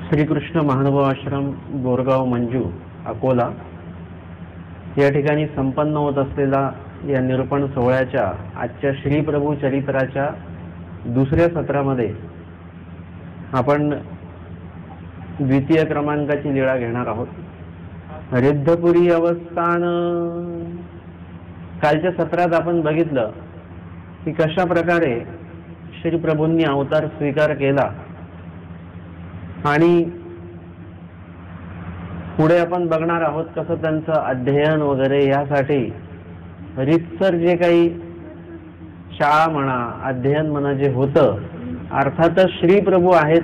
श्रीकृष्ण महानुभव आश्रम बोरगाव मंजू अकोला या ठिकाणी संपन्न होत असलेला या निरूपण सोहळ्याच्या आजच्या श्री प्रभू चरित्राच्या दुसऱ्या सत्रामध्ये आपण द्वितीय क्रमांकाची लीळा घेणार आहोत. रिद्धपुरी अवस्थान. कालच्या सत्रात आपण बघितलं की कशा प्रकारे श्री प्रभूंनी अवतार स्वीकार केला आणि पुढे आपण बघणार आहोत कसं त्यांचं अध्ययन वगैरे यासाठी रितसर जे काही शाळा म्हणा अध्ययन म्हणा जे होतं, अर्थातच श्री प्रभू आहेत,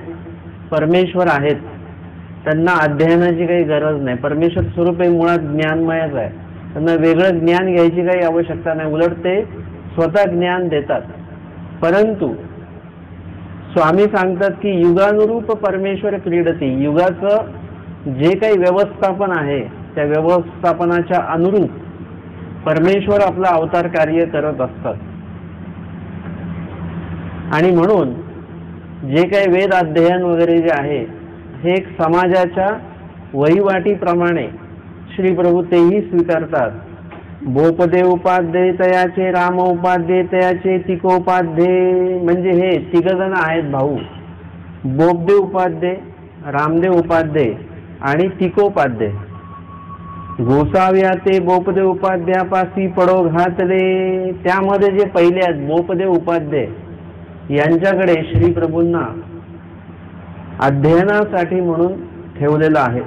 परमेश्वर आहेत, त्यांना अध्ययनाची काही गरज नाही. परमेश्वर स्वरूप हे मुळात ज्ञानमयच आहे, त्यांना वेगळं ज्ञान घ्यायची काही आवश्यकता नाही, उलट ते स्वतः ज्ञान देतात. परंतु स्वामी सांगतात की युगानुरूप परमेश्वर क्रीडती. युगाचं जे काही व्यवस्थापन आहे त्या व्यवस्थापनाच्या अनुरूप परमेश्वर आपला अवतार कार्य करत असतात. आणि म्हणून जे काही वेद अध्ययन वगैरे जे आहे हे एक समाजाच्या वहिवाटीप्रमाणे श्री प्रभू तेही स्वीकारतात. बोपदे उपाध्ये तयाचे राम उपाध्ये तयाचे तिकोपाध्ये. म्हणजे हे तिघजण आहेत भाऊ, बोपदेव उपाध्ये, रामदेव उपाध्ये आणि तिकोपाध्ये. गोसाव्या ते बोपदेव उपाध्यापासी पडो घातले. त्यामध्ये जे पहिले आहेत बोपदेव उपाध्ये यांच्याकडे श्री प्रभूंना अध्ययनासाठी म्हणून ठेवलेलं आहे.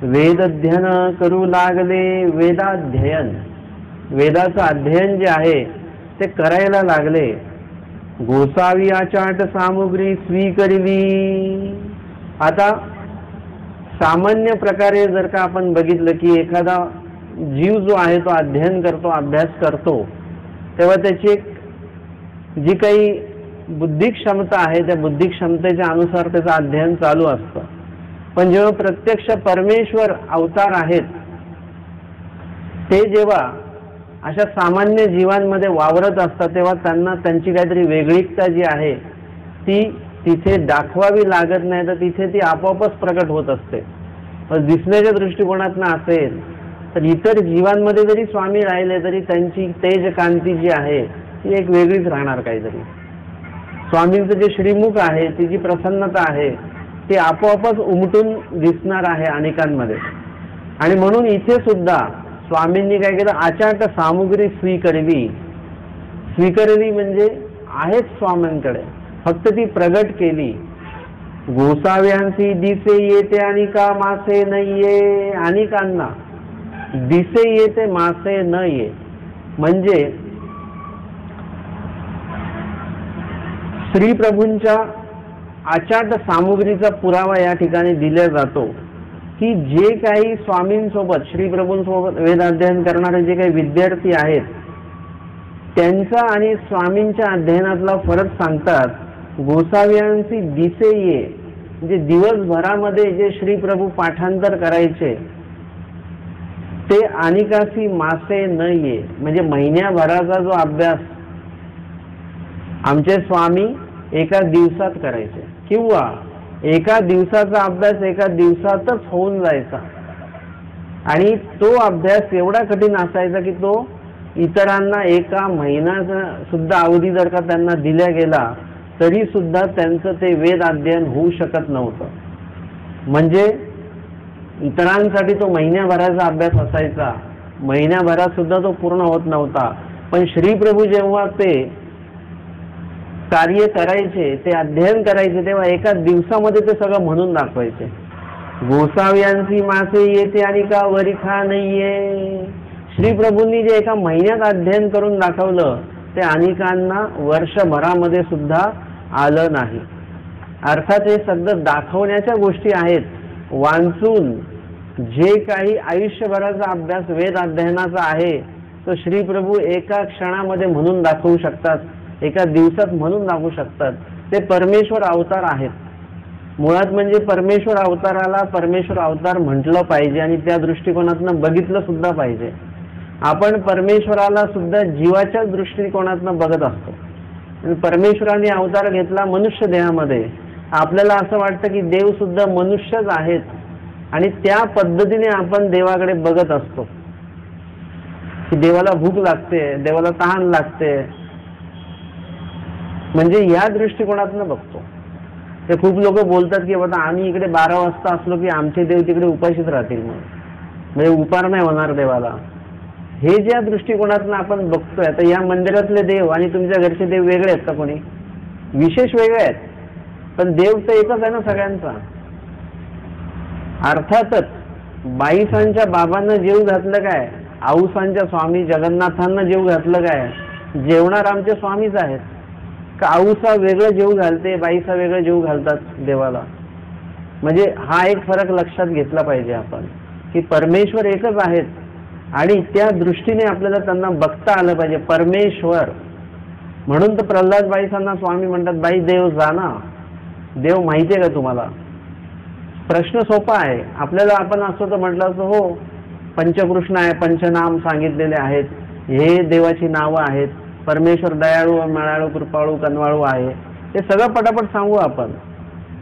वेद अध्ययन करू लागले. वेदाध्ययन, वेदाचं अध्ययन जे आहे ते करायला लागले. गोसावी आचाट सामुग्री स्वीकारली. आता सामान्य प्रकारे जर का आपण बघितलं की एखादा जीव जो आहे तो अध्ययन करतो, अभ्यास करतो, तेव्हा त्याची एक जी काही बुद्धी क्षमता आहे त्या बुद्धी क्षमतेच्या अनुसार त्याचं अध्ययन चालू असतं. पण जेव्हा प्रत्यक्ष परमेश्वर अवतार आहेत ते जेव्हा अशा सामान्य जीवांमध्ये वावरत असतात तेव्हा त्यांना त्यांची काहीतरी वेगळीकता जी आहे ती तिथे दाखवावी लागत नाही, तर तिथे ती आपोआपच प्रकट होत असते. दिसण्याच्या दृष्टिकोनातून असेल तर इतर जीवांमध्ये जरी स्वामी राहिले तरी त्यांची तेज कांती जी आहे ती एक वेगळीच राहणार. काहीतरी स्वामींचं जे श्रीमुख आहे, ती जी प्रसन्नता आहे ती आपोआपच उमटून दिसणार आहे अनेकांमध्ये. आणि म्हणून इथे सुद्धा स्वामींनी काय केलं, आचाट सामुग्री स्वीकारली. स्वीकारली म्हणजे आहेच स्वामींकडे, फक्त ती प्रगट केली. गोसाव्यांची दिसे येते आणि का मासे नाहीये. अनेकांना दिसे येते मासे न ये. म्हणजे श्री प्रभूंच्या आचाट सामुग्रीचा पुरावा या ठिकाणी दिला जातो की जे काही स्वामींसोबत श्री प्रभूंसोबत वेद अध्ययन करणारे जे काही विद्यार्थी आहेत त्यांचा आणि स्वामींच्या अध्ययनातला फरक सांगतात. गोसाव्यांची दिसे ये म्हणजे दिवसभरामध्ये जे श्री प्रभू पाठांतर करायचे ते अनिकासी मासे न ये. म्हणजे महिन्याभराचा जो अभ्यास आमचे स्वामी एका दिवसात करायचे किंवा एका दिवसाचा अभ्यास एका दिवसातच होऊन जायचा. आणि तो अभ्यास एवढा कठीण असायचा की तो इतरांना एका महिन्याचा सुद्धा अवधी जर का त्यांना दिला गेला तरी सुद्धा त्यांचं ते वेद अध्ययन होऊ शकत नव्हतं. म्हणजे इतरांसाठी तो महिन्याभराचा अभ्यास असायचा, महिन्याभरात सुद्धा तो पूर्ण होत नव्हता. पण श्री प्रभू जेव्हा ते कार्य करायचे, ते अध्ययन करायचे, तेव्हा एका दिवसामध्ये ते सगळं म्हणून दाखवायचे. गोसाव्यांची मासे येते आणि का वरिखा नाहीये. श्री प्रभूंनी जे एका महिन्यात अध्ययन करून दाखवलं ते अनेकांना वर्षभरामध्ये सुद्धा आलं नाही. अर्थात हे सगळं दाखवण्याच्या गोष्टी आहेत. वाचून जे काही आयुष्यभराचा अभ्यास वेद अध्ययनाचा आहे तो श्री प्रभू एका क्षणामध्ये म्हणून दाखवू शकतात, एका दिवसात म्हणून दाखवू शकतात. ते परमेश्वर अवतार आहेत. मुळात म्हणजे परमेश्वर अवताराला परमेश्वर अवतार म्हटलं पाहिजे आणि त्या दृष्टिकोनातून बघितलं सुद्धा पाहिजे. आपण परमेश्वराला सुद्धा जीवाच्या दृष्टिकोनातून बघत असतो. परमेश्वराने अवतार घेतला मनुष्य देहामध्ये आपल्याला असं वाटतं की देव सुद्धा मनुष्यच आहेत आणि त्या पद्धतीने आपण देवाकडे बघत असतो की देवाला भूक लागते, देवाला तहान लागते, म्हणजे या दृष्टिकोनातून बघतो. ते खूप लोक बोलतात की बाबा आम्ही इकडे 12 वाजता असलो की आमचे देव तिकडे उपाशीच राहतील, म्हणजे उपार नाही होणार देवाला. हे ज्या दृष्टिकोनातून आपण बघतोय, आता या मंदिरातले देव आणि तुमच्या घरचे देव वेगळे आहेत का? कोणी विशेष वेगळे आहेत, पण देव तर एकच आहे ना सगळ्यांचा. अर्थातच बाईसांच्या बाबांना जेव घातलं काय, आऊसांच्या स्वामी जगन्नाथांना जेव घातलं काय? जेवणार आमचे स्वामीच आहेत. का आऊसा वेगळं जेव घालते, बाईसा वेगळं जेव घालतात देवाला? म्हणजे हा एक फरक लक्षात घेतला पाहिजे आपण की परमेश्वर एकच आहेत आणि त्या दृष्टीने आपल्याला त्यांना बघता आलं पाहिजे. परमेश्वर म्हणून तर प्रल्हाद बाईसांना स्वामी म्हणतात. बाई देव जाना, देव माहिती आहे का तुम्हाला? प्रश्न सोपा आहे. आपल्याला आपण असं तर म्हटलं असं हो पंचकृष्ण आहे, पंचनाम सांगितलेले आहेत, हे देवाची नावं आहेत, परमेश्वर दयाळू, मयाळू, कृपाळू, कनवाळू आहे, हे सगळं पटापट सांगू आपण.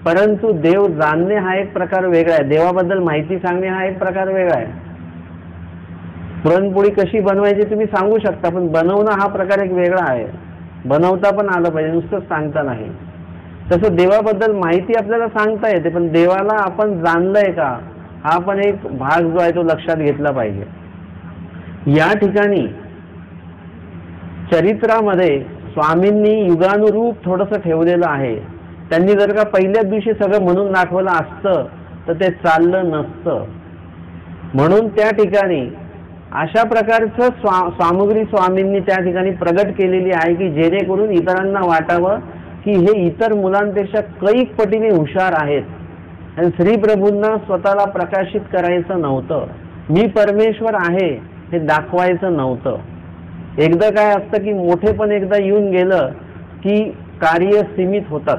परंतु देव जाणणे हा एक प्रकार वेगळा आहे, देवाबद्दल माहिती सांगणे हा एक प्रकार वेगळा आहे. पुरणपोळी कशी बनवायची तुम्ही सांगू शकता, पण बनवणं हा प्रकार एक वेगळा आहे. बनवता पण आलं पाहिजे, नुसतंच सांगता नाही. तसं देवाबद्दल माहिती आपल्याला सांगता येते, पण देवाला आपण जाणलंय का हा पण एक भाग जो आहे तो लक्षात घेतला पाहिजे. या ठिकाणी चरित्रामध्ये स्वामींनी युगानुरूप थोडंसं ठेवलेलं आहे. त्यांनी जर का पहिल्याच दिवशी सगळं म्हणून दाखवलं असतं तर ते चाललं नसतं. म्हणून त्या ठिकाणी अशा प्रकारचं सामुग्री स्वामींनी त्या ठिकाणी प्रगट केलेली आहे की जेणेकरून इतरांना वाटावं की हे इतर मुलांपेक्षा कैक पटीने हुशार आहेत. आणि श्री प्रभूंना स्वतःला प्रकाशित करायचं नव्हतं, मी परमेश्वर आहे हे दाखवायचं नव्हतं. एकदा काय असतं की मोठेपण एकदा येऊन गेलं की कार्य सीमित होतात.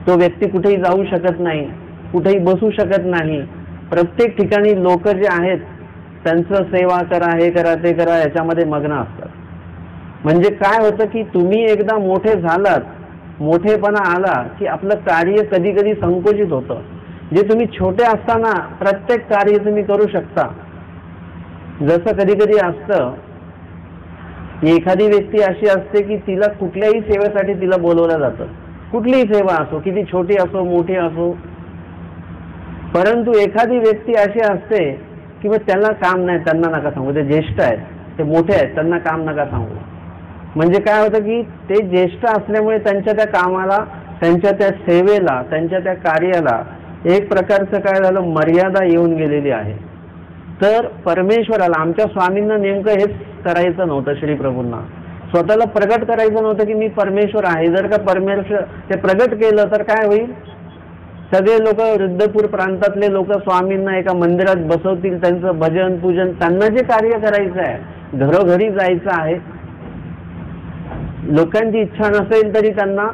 तो व्यक्ती कुठेही जाऊ शकत नाही, कुठेही बसू शकत नाही. प्रत्येक ठिकाणी लोक जे आहेत त्यांचं सेवा करा, हे करा, ते करा याच्यामध्ये मग्न असतात. म्हणजे काय होतं की तुम्ही एकदा मोठे झालात, मोठेपणा आला की आपलं कार्य कधी कधी संकुचित होतं. जे तुम्ही छोटे असताना प्रत्येक कार्य तुम्ही करू शकता. जसं कधी कधी असतं एखादी व्यक्ती अशी असते की तिला कुठल्याही सेवेसाठी तिला बोलवलं जातं, कुठलीही सेवा असो, किती छोटी असो मोठी असो. परंतु एखादी व्यक्ती अशी असते की मग त्यांना काम नाही, त्यांना नका सांगू, ते ज्येष्ठ आहेत, ते मोठे आहेत, त्यांना काम नका सांगू. म्हणजे काय होतं की ते ज्येष्ठ असल्यामुळे त्यांच्या त्या कामाला, त्यांच्या त्या सेवेला, त्यांच्या त्या कार्याला एक प्रकारचं काय झालं मर्यादा येऊन गेलेली आहे. तर परमेश्वराला, आमच्या स्वामींना नेमकं हेच करायचं नव्हतं. श्री प्रभूंना स्वतःला प्रगट करायचं नव्हतं की मी परमेश्वर आहे. जर का परमेश्वर ते प्रगट केलं तर काय होईल? सगळे लोक, रुद्रपूर प्रांतातले लोक स्वामींना एका मंदिरात बसवतील, त्यांचं भजन पूजन, त्यांना जे कार्य करायचं आहे, घरोघरी जायचं आहे. लोकांची इच्छा नसेल तरी त्यांना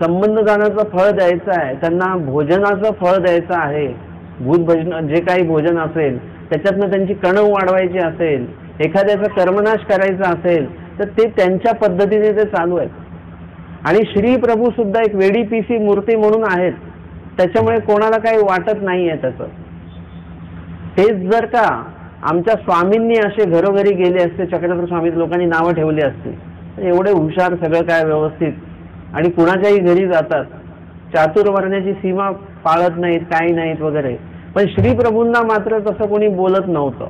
संबंधदानाचं फळ द्यायचं आहे, त्यांना भोजनाचं फळ द्यायचं आहे. भूत भजन जे काही भोजन असेल त्याच्यातनं त्यांची कणव वाढवायची असेल, एखाद्याचा कर्मनाश करायचा असेल तर ते त्यांच्या पद्धतीने ते चालू आहेत. आणि श्री प्रभू सुद्धा एक वेडी पीसी मूर्ती म्हणून आहेत, त्याच्यामुळे कोणाला काही वाटत नाही आहे त्याचं. तेच जर का आमच्या स्वामींनी असे घरोघरी गेले असते, चक्रधर स्वामी लोकांनी नावं ठेवली असती, एवढे हुशार, सगळं काय व्यवस्थित, आणि कुणाच्याही घरी जातात, चातुर्वर्ण्याची सीमा पाळत नाहीत, काही नाहीत वगैरे. पण श्री प्रभूंना मात्र तसं कोणी बोलत नव्हतं.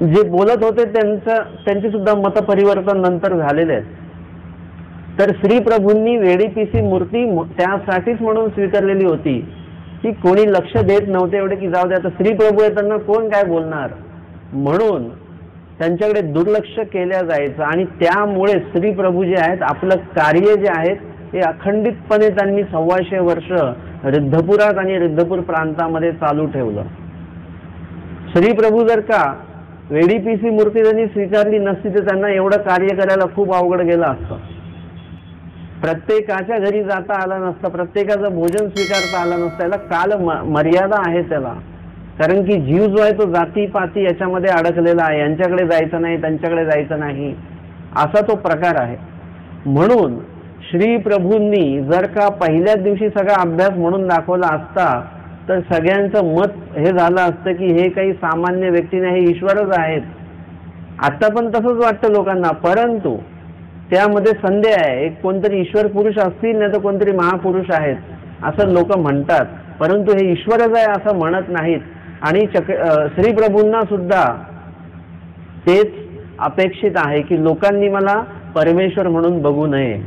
जे बोलत होते त्यांची सुद्धा मतपरिवर्तन नंतर झालेले आहेत. तर श्री प्रभूंनी वेडी पिसी मूर्ती त्यासाठीच म्हणून स्वीकारलेली होती की कोणी लक्ष देत नव्हते एवढे की जाऊ दे आता श्री प्रभू आहे, त्यांना कोण काय बोलणार, म्हणून त्यांच्याकडे दुर्लक्ष केल्या जायचं. आणि त्यामुळे श्री प्रभू जे आहेत आपलं कार्य जे आहेत हे अखंडितपणे त्यांनी 125 वर्ष रिद्धपुरात आणि रिद्धपूर प्रांतामध्ये चालू ठेवलं. श्री प्रभू जर का वेडी पीसी मूर्ती त्यांनी स्वीकारली नसती तर त्यांना एवढं कार्य करायला खूप अवघड गेलं असतं. प्रत्येकाच्या घरी जाता आलं नसतं, प्रत्येकाचं भोजन स्वीकारता आलं नसतं. याला काल मर्यादा आहे त्याला, कारण की जीव जो आहे तो जाती पाती याच्यामध्ये अडकलेला आहे. यांच्याकडे जायचं नाही, त्यांच्याकडे जायचं नाही, असा तो प्रकार आहे. म्हणून श्री प्रभूंनी जर का पहिल्याच दिवशी सगळा अभ्यास म्हणून दाखवला असता तर सगळ्यांचं मत हे झालं असतं की हे काही सामान्य व्यक्ती नाही, हे ईश्वरच आहेत. आता पण तसंच वाटतं लोकांना, परंतु त्यामध्ये संदेह आहे. एक कोणतरी ईश्वर पुरुष असतील नाही तर कोणतरी महापुरुष आहेत असं लोक म्हणतात, परंतु हे ईश्वरच आहे असं म्हणत नाहीत. आणि श्री प्रभूंना सुद्धा तेच अपेक्षित आहे की लोकांनी मला परमेश्वर म्हणून बघू नये,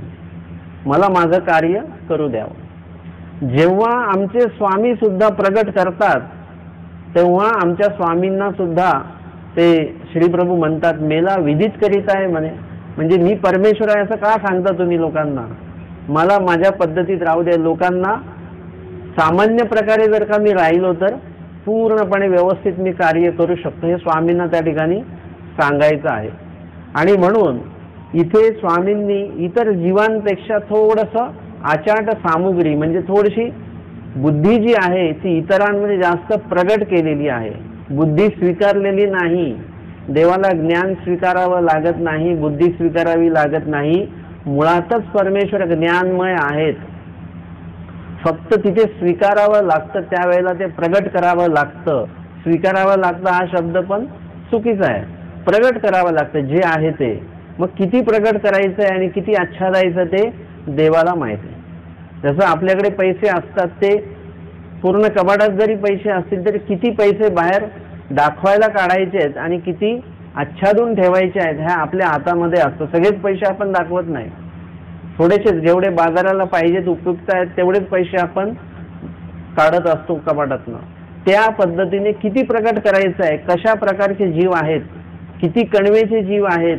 मला माझं कार्य करू द्यावं. जेव्हा आमचे स्वामी सुद्धा प्रगट करतात तेव्हा आमच्या स्वामींना सुद्धा ते श्रीप्रभू म्हणतात, मेला विदित करीत आहे म्हणे. म्हणजे मी परमेश्वर आहे असं का सांगता तुम्ही लोकांना, मला माझ्या पद्धतीत राहू द्या. लोकांना सामान्य प्रकारे जर का मी राहिलो तर पूर्णपणे व्यवस्थित मी कार्य करू शकतो, हे स्वामींना त्या ठिकाणी सांगायचं आहे. आणि म्हणून इथे स्वामींनी इतर जीवांपेक्षा थोडंसं आचाट सामुग्री म्हणजे थोडीशी बुद्धी जी आहे ती इतरांमध्ये जास्त प्रगट केलेली आहे. बुद्धी स्वीकारलेली नाही. देवाला ज्ञान स्वीकारावं लागत नाही, बुद्धी स्वीकारावी लागत नाही. मुळातच परमेश्वर ज्ञानमय आहेत. फक्त तिथे स्वीकारावं लागतं, त्यावेळेला ते प्रगट करावं लागतं. स्वीकारावं लागतं हा शब्द पण चुकीचा आहे. प्रगट करावं लागतं जे आहे ते. मग किती प्रगट करायचं आहे आणि किती आच्छादायचं ते देवाला माहिती आहे. जसं आपल्याकडे पैसे असतात, ते पूर्ण कपाटात जरी पैसे असतील तरी किती पैसे बाहेर दाखवायला काढायचे आहेत आणि किती आच्छादून ठेवायचे आहेत ह्या आपल्या हातामध्ये असतं. सगळेच पैसे आपण दाखवत नाही, थोडेसे जेवढे बाजाराला पाहिजेत उपयुक्त आहेत तेवढेच पैसे आपण काढत असतो कपाटातनं. त्या पद्धतीने किती प्रकट करायचं आहे, कशा प्रकारचे जीव आहेत, किती कणवेचे जीव आहेत,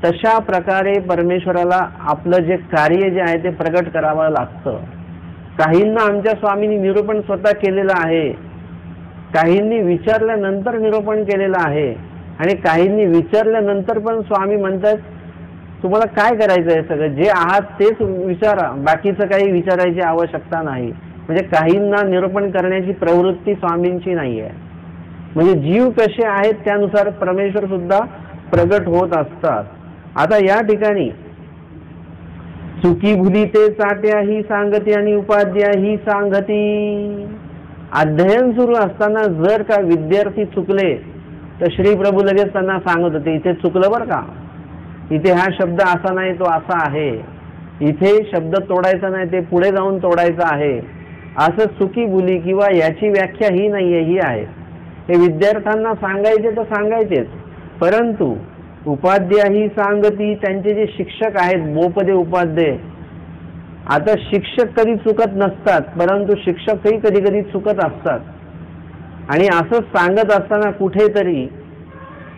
तशा प्रकारे परमेश्वराला आपलं जे कार्य जे आहे ते प्रगट करावं लागतं. काहींना आमच्या स्वामींनी निरूपण स्वतः केलेलं आहे, काहींनी विचारल्यानंतर निरूपण केलेलं आहे आणि काहींनी विचारल्यानंतर पण स्वामी म्हणतात तुम्हाला काय करायचं आहे, सगळं जे आहात तेच विचारा, बाकीचं काही विचारायची आवश्यकता नाही. म्हणजे काहींना निरूपण करण्याची प्रवृत्ती स्वामींची नाही आहे. म्हणजे जीव कसे आहेत त्यानुसार परमेश्वर सुद्धा प्रगट होत असतात. आता या ठिकाणी चुकी भुली ते चाट्या ही सांगती आणि उपाध्या ही सांगती. अध्ययन सुरू असताना जर का विद्यार्थी चुकले तर श्री प्रभू लगेच त्यांना सांगत होते इथे चुकलं बरं का, इथे हा शब्द असा नाही तो असा आहे, इथे शब्द तोडायचा नाही ते पुढे जाऊन तोडायचा आहे, असं चुकी भुली किंवा याची व्याख्या ही नाहीये ही आहे. हे विद्यार्थ्यांना सांगायचे तर सांगायचेच, परंतु उपाध्याय ही सांगती त्यांचे जे शिक्षक आहेत बोपदे उपाध्याय. आता शिक्षक कधी चुकत नसतात, परंतु शिक्षकही कधी कधी चुकत असतात. आणि असं सांगत असताना कुठेतरी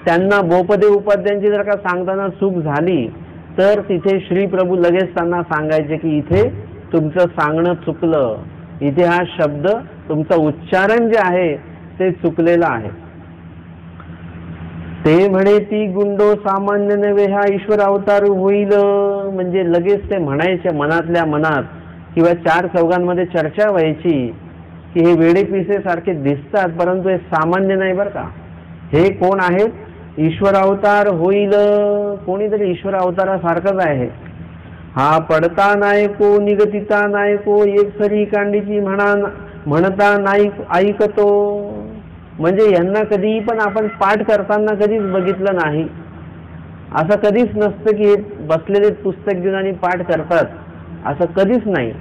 त्यांना बोपदे उपाध्यांची जर का सांगताना चूक झाली तर तिथे श्री प्रभू लगेच त्यांना सांगायचे की इथे तुमचं सांगणं चुकलं, इथे हा शब्द तुमचं उच्चारण जे आहे ते चुकलेलं आहे. ते म्हणे ती गुंडो सामान्य नव्हे हा ईश्वर अवतार होईल. म्हणजे लगेच ते म्हणायचे मनातल्या मनात किंवा चार चौघांमध्ये चर्चा व्हायची की हे वेडेपिसे सारखे दिसतात परंतु हे सामान्य नाही बरं का, हे कोण आहेत, ईश्वर अवतार होईल. कोणीतरी ईश्वर अवतारासारखंच आहे. हा पडता नायको निगतिता नायको एक सरी कांडीची म्हणता नाही ऐकतो. म्हणजे यांना कधीही पण आपण पाठ करताना कधीच बघितलं नाही. असं कधीच नसतं की बसलेले पुस्तक घेऊन आणि पाठ करतात, असं कधीच नाही.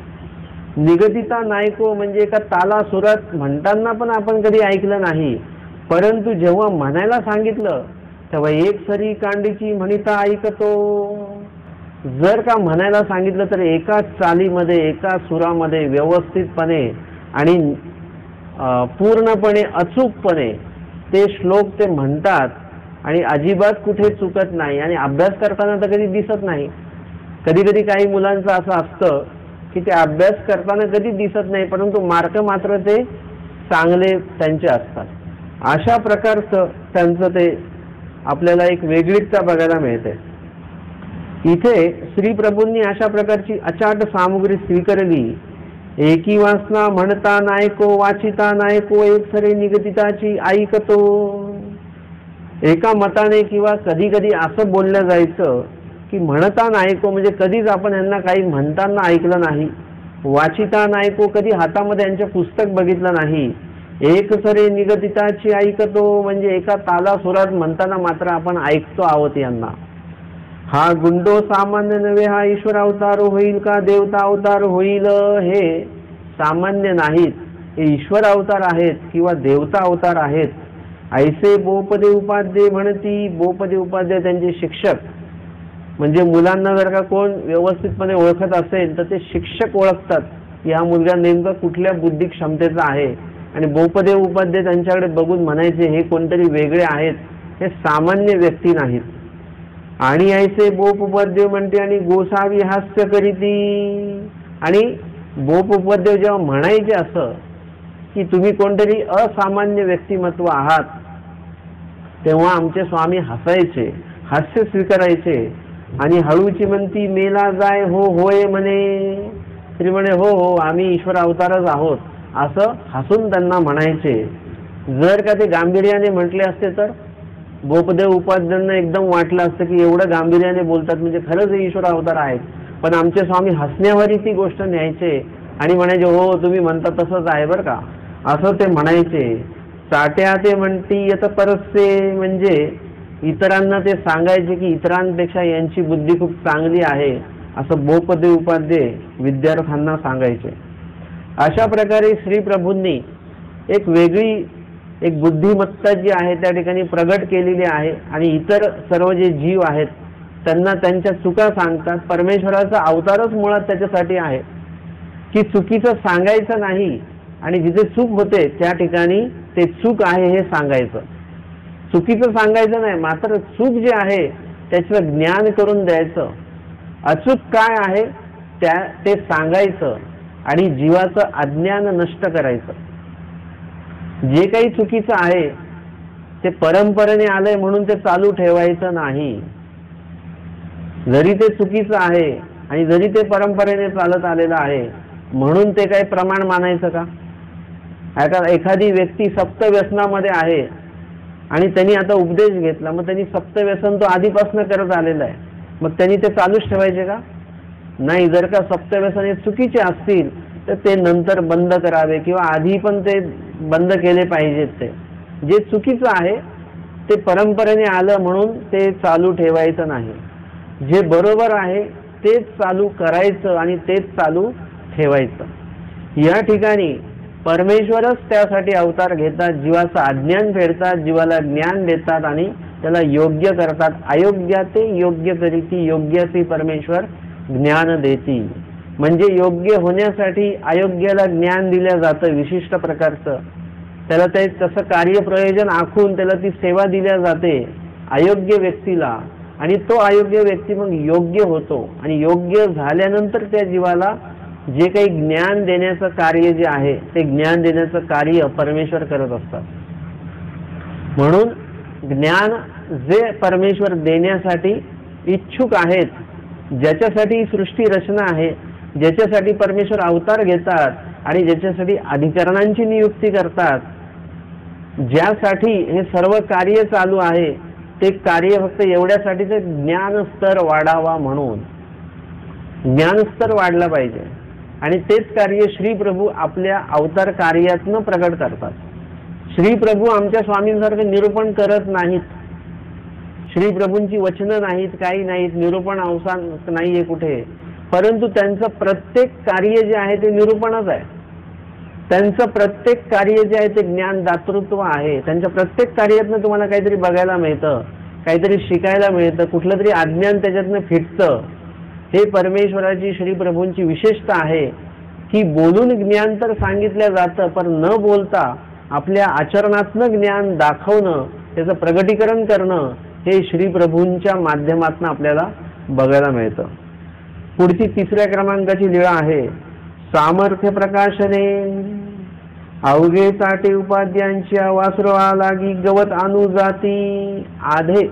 निगदिता नायको म्हणजे एका ताला सुरात म्हणताना पण आपण कधी ऐकलं नाही, परंतु जेव्हा म्हणायला सांगितलं तेव्हा एक सरी कांडीची म्हणिता ऐकतो. जर का म्हणायला सांगितलं तर एका चालीमध्ये एका सुरामध्ये व्यवस्थितपणे आणि पूर्णपणे अचूकपणे ते श्लोक ते म्हणतात आणि अजिबात कुठे चुकत नाही. आणि अभ्यास करताना तर कधी दिसत नाही. कधी कधी काही मुलांचं असं असतं की ते अभ्यास करताना कधी दिसत नाही परंतु मार्क मात्र ते चांगले त्यांचे असतात. अशा प्रकारचं त्यांचं ते आपल्याला एक वेगळीकता बघायला मिळते. इथे श्री प्रभूंनी अशा प्रकारची अचाट सामुग्री स्वीकारली. एकी वासना म्हणता नायको वाचिता नायको एक सरे निगदिताची ऐकतो. एका मताने किंवा कधी कधी असं बोललं जायचं की म्हणताना ऐको, म्हणजे कधीच आपण यांना काही म्हणताना ऐकलं नाही. वाचिताना ऐको, कधी हातामध्ये यांचे पुस्तक बघितलं नाही. एक सरे निगदिताची ऐकतो, म्हणजे एका ताला सुरात म्हणताना मात्र आपण ऐकतो आहोत यांना. हा गुंडो सामान्य नव्हे, हा ईश्वर अवतार होईल का देवता अवतार होईल. हे सामान्य नाहीत, हे ईश्वर अवतार आहेत किंवा देवता अवतार आहेत. ऐसे बोपदे उपाध्ये म्हणती. बोपदे उपाध्ये त्यांचे शिक्षक, म्हणजे मुलांना जर का कोण व्यवस्थितपणे ओळखत असेल तर ते शिक्षक ओळखतात की हा मुलगा नेमका कुठल्या बुद्धी क्षमतेचा आहे. आणि बोपदेव उपाध्ये त्यांच्याकडे बघून म्हणायचे हे कोणतरी वेगळे आहेत, हे सामान्य व्यक्ती नाहीत. आणि ऐसे बोप उपाध्ये म्हणते आणि गोसावी हास्य करीती. आणि बोप उपाध्ये जेव्हा म्हणायचे असं की तुम्ही कोणतरी असामान्य व्यक्तिमत्व आहात, तेव्हा आमचे स्वामी हसायचे, हास्य स्वीकारायचे. आणि हळूची म्हणती मेला जाय हो होय म्हणे. तरी म्हणे हो हो आम्ही ईश्वर अवतारच आहोत, असं हसून त्यांना म्हणायचे. जर का ते गांभीर्याने म्हटले असते तर बोपदेव उपाध्यांना एकदम वाटलं असतं की एवढं गांभीर्याने बोलतात म्हणजे खरंच हे ईश्वर अवतार आहेत. पण आमचे स्वामी हसण्यावरही ती गोष्ट न्यायचे आणि म्हणायचे हो तुम्ही म्हणता तसंच आहे बरं का, असं ते म्हणायचे. चाट्या ते म्हणती येत परस्से, म्हणजे इतरांना ते सांगायचे की इतरांपेक्षा यांची बुद्धी खूप चांगली आहे, असं बोपदेव उपाध्ये विद्यार्थ्यांना सांगायचे. अशा प्रकारे श्री प्रभूंनी एक वेगळी एक बुद्धिमत्ता जी आहे त्या ठिकाणी प्रगट केलेली आहे. आणि इतर सर्व जे जीव आहेत त्यांना त्यांच्या चुका सांगतात. परमेश्वराचा अवतारच मुळात त्याच्यासाठी आहे की चुकीचं सांगायचं नाही आणि जिथे चूक होते त्या ठिकाणी ते चूक आहे हे सांगायचं. चुकीचं सांगायचं नाही, मात्र चूक जे आहे त्याचं ज्ञान करून द्यायचं. अचूक काय आहे ते सांगायचं आणि जीवाचं अज्ञान नष्ट करायचं. जे काही चुकीचं आहे ते परंपरेने आलंय म्हणून ते चालू ठेवायचं नाही. जरी ते चुकीचं आहे आणि जरी ते परंपरेने चालत आलेलं आहे म्हणून ते काही प्रमाण मानायचं का? एखादी व्यक्ती सप्तव्यसनामध्ये आहे आणि त्यांनी आता उपदेश घेतला, मग त्यांनी सप्तव्यसन तो आधीपासून करत आलेला आहे, मग त्यांनी ते चालूच ठेवायचे का? नाही. जर का सप्तव्यसन हे चुकीचे असतील तर ते नंतर बंद करावे किंवा आधी पण ते बंद केले पाहिजेत. ते जे चुकीचं आहे ते परंपरेने आलं म्हणून ते चालू ठेवायचं नाही. जे बरोबर आहे तेच चालू करायचं आणि तेच चालू ठेवायचं. या ठिकाणी परमेश्वरच त्यासाठी अवतार घेतात, जीवाचं अज्ञान फेडतात, जीवाला ज्ञान देतात आणि त्याला योग्य करतात. अयोग्याते योग्य करीती, योग्याचे परमेश्वर ज्ञान देती. म्हणजे योग्य होण्यासाठी अयोग्याला ज्ञान दिलं जातं विशिष्ट प्रकारचं. त्याला ते तसं कार्यप्रयोजन आखून त्याला ती सेवा दिल्या जाते अयोग्य व्यक्तीला आणि तो अयोग्य व्यक्ती मग योग्य होतो आणि योग्य झाल्यानंतर त्या जीवाला जे काही ज्ञान देण्याचं कार्य जे आहे ते ज्ञान देण्याचं कार्य परमेश्वर करत असतात. म्हणून ज्ञान जे परमेश्वर देण्यासाठी इच्छुक आहेत, ज्याच्यासाठी सृष्टी रचना आहे, ज्याच्यासाठी परमेश्वर अवतार घेतात आणि ज्याच्यासाठी अधिकरणांची नियुक्ती करतात, ज्यासाठी हे सर्व कार्य चालू आहे ते कार्य फक्त एवढ्यासाठी ते ज्ञानस्तर वाढावा म्हणून. ज्ञानस्तर वाढला पाहिजे आणि तेच कार्य श्री प्रभू आपल्या अवतार कार्यातनं प्रगट करतात. श्री प्रभू आमच्या स्वामींसारखं निरूपण करत नाहीत. श्री प्रभूंची वचनं नाहीत, काही नाहीत, निरूपण अवसान नाहीये कुठे. परंतु त्यांचं प्रत्येक कार्य जे आहे ते निरूपणच आहे. त्यांचं प्रत्येक कार्य जे आहे ते ज्ञानदातृत्व आहे. त्यांच्या प्रत्येक कार्यातनं तुम्हाला काहीतरी बघायला मिळतं, काहीतरी शिकायला मिळतं, कुठलं तरी अज्ञान त्याच्यातनं फिटतं. हे परमेश्वराची श्री प्रभूंची विशेषता आहे की बोलून ज्ञान तर सांगितलं जातं, पण न बोलता आपल्या आचरणातनं ज्ञान दाखवणं, त्याचं प्रगटीकरण करणं हे श्री प्रभूंच्या माध्यमातून आपल्याला बघायला मिळतं. पुढची 3ऱ्या क्रमांकाची लीळा आहे सामर्थ्य प्रकाशने. अवघे चाटे उपाध्यांच्या वासुरवा लागी गवत आणू जाती. आधे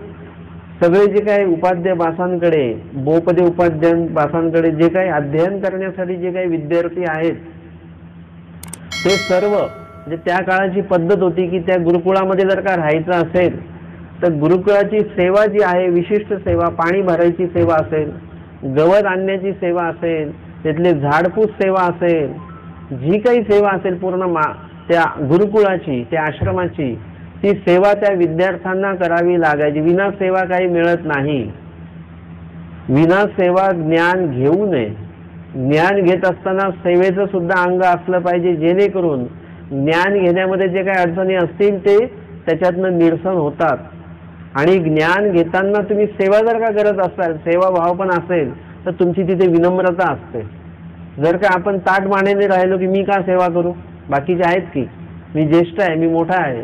सगळे जे काही उपाध्याय बासांकडे, बोपदे उपाध्याय बासांकडे जे काही अध्ययन करण्यासाठी जे काही विद्यार्थी आहेत ते सर्व, म्हणजे त्या काळाची पद्धत होती की त्या गुरुकुळामध्ये जर का राहायचं असेल तर गुरुकुळाची सेवा जी आहे, विशिष्ट सेवा, पाणी भरायची सेवा असेल, गवत आणण्याची सेवा असेल, तिथले झाडपूस सेवा असेल, जी काही सेवा असेल पूर्ण त्या गुरुकुळाची, त्या आश्रमाची, ती सेवा त्या विद्यार्थ्यांना करावी लागायची. विना सेवा काही मिळत नाही. विना सेवा ज्ञान घेऊ नये. ज्ञान घेत असताना सेवेचं सुद्धा अंग असलं पाहिजे, जेणेकरून ज्ञान घेण्यामध्ये जे काही अडचणी असतील ते त्याच्यातनं निरसन होतात. आणि ज्ञान घेताना तुम्ही सेवा जर का करत असाल, सेवाभाव पण असेल, तर तुमची तिथे विनम्रता असते. जर का आपण ताठ मानेने राहिलो की मी का सेवा करू, बाकीचे आहेत की, मी ज्येष्ठ आहे, मी मोठा आहे,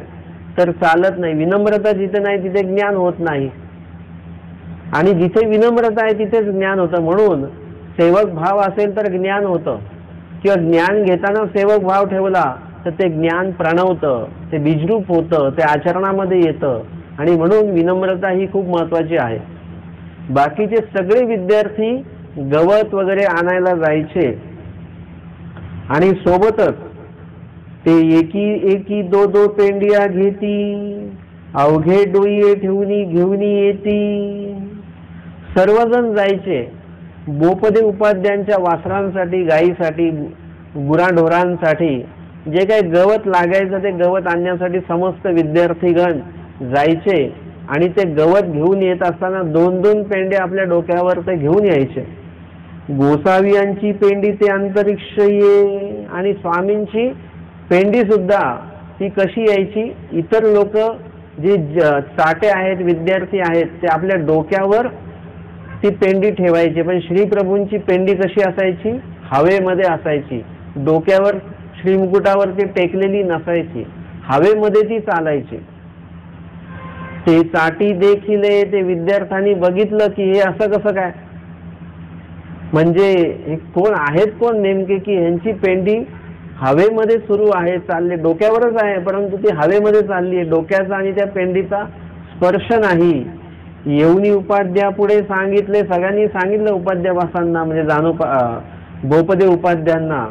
तर चालत नाही. विनम्रता जिथे नाही तिथे ज्ञान होत नाही, आणि जिथे विनम्रता आहे तिथेच ज्ञान होतं. म्हणून सेवक भाव असेल तर ज्ञान होतं, किंवा ज्ञान घेताना सेवक भाव ठेवला तर ते ज्ञान प्रणवतं, ते बीजरूप होतं, ते आचरणामध्ये येतं. आणि म्हणून विनम्रता ही खूप महत्वाची आहे. बाकीचे सगळे विद्यार्थी गवत वगैरे आणायला जायचे, आणि सोबतच ते एकी एकी दो दो पेंडिया घेती, अवघे डोईये ठेवणी घेऊनी येती. सर्वजण जायचे. बोपदे उपाध्यांच्या वासरांसाठी, गायीसाठी, गुराढोरांसाठी जे काही गवत लागायचं ते गवत आणण्यासाठी समस्त विद्यार्थीगण जायचे. आणि ते गवत घेऊन येत असताना 2-2 पेंडे आपल्या डोक्यावर ते घेऊन यायचे. गोसावियांची पेंडी ते अंतरिक्ष ये, आणि स्वामींची पेंडी सुद्धा ती कशी यायची, इतर लोक जे चाटे आहेत, विद्यार्थी आहेत, ते आपल्या डोक्यावर ती पेंडी ठेवायची. पण श्रीप्रभूंची पेंडी कशी असायची, हवेमध्ये असायची. डोक्यावर श्रीमुकुटावरती टेकलेली नसायची, हवेमध्ये ती चालायची. ते चाटी देखिले, ते विद्यार्थ्यांनी बघितलं की हे असं कसं काय, म्हणजे हे कोण आहेत, कोण नेमके, की ह्यांची पेंडी हवेमध्ये सुरू आहे, चालले, डोक्यावरच आहे, परंतु ती हवेमध्ये चालली आहे. डोक्याचा आणि त्या पेंडीचा स्पर्श नाही. येऊनी उपाध्या पुढे सांगितले, सगळ्यांनी सांगितलं उपाध्यावासांना, म्हणजे बोपदे उपाध्यांना,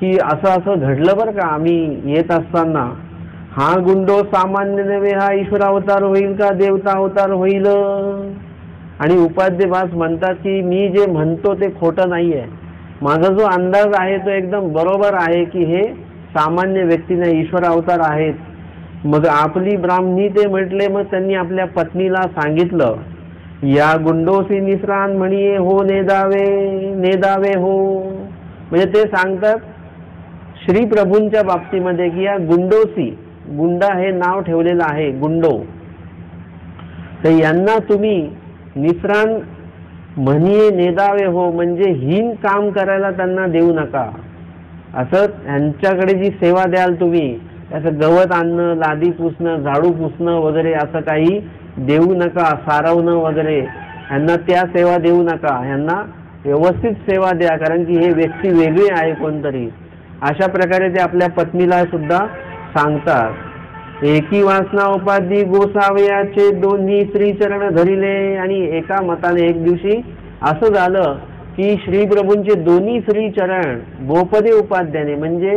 की असं असं घडलं बरं का. आम्ही येत असताना हा गुंडो सामान्य नव्हे, हा ईश्वर अवतार होईल का देवता अवतार होईल. आणि उपाध्यवास म्हणतात की मी जे म्हणतो ते खोटं नाहीये, माझा जो अंदाज आहे तो एकदम बरोबर आहे की हे सामान्य व्यक्ती नाही, ईश्वर अवतार आहेत. मग आपली ब्राह्मणी ते म्हटले. मग त्यांनी आपल्या पत्नीला सांगितलं, या गुंडोसी निसरान म्हणिये हो नेदावे नेदावे हो. म्हणजे ते सांगतात श्री प्रभूंच्या बाबतीमध्ये की या गुंडोसी, गुंडा हे नाव ठेवलेलं आहे, गुंडो, तर यांना तुम्ही निसरान म्हणिये नेदावे हो, म्हणजे हीन काम करायला त्यांना देऊ नका. असं यांच्याकडे जी सेवा द्याल तुम्ही, असं गवत आणणं, लादी पुसणं, झाडू पुसणं वगैरे असं काही देऊ नका, सारवणं वगैरे, यांना त्या सेवा देऊ नका. यांना व्यवस्थित सेवा द्या, कारण की हे व्यक्ती वेगळी आहे कोणतरी. अशा प्रकारे ते आपल्या पत्नीला सुद्धा सांगतात. एकी वासना उपाधी गोसावयाचे दोन्ही श्रीचरण धरिले. आणि एका मताने एक दिवशी असं झालं की श्रीप्रभूंचे दोन्ही श्रीचरण गोपदे उपाध्याने, म्हणजे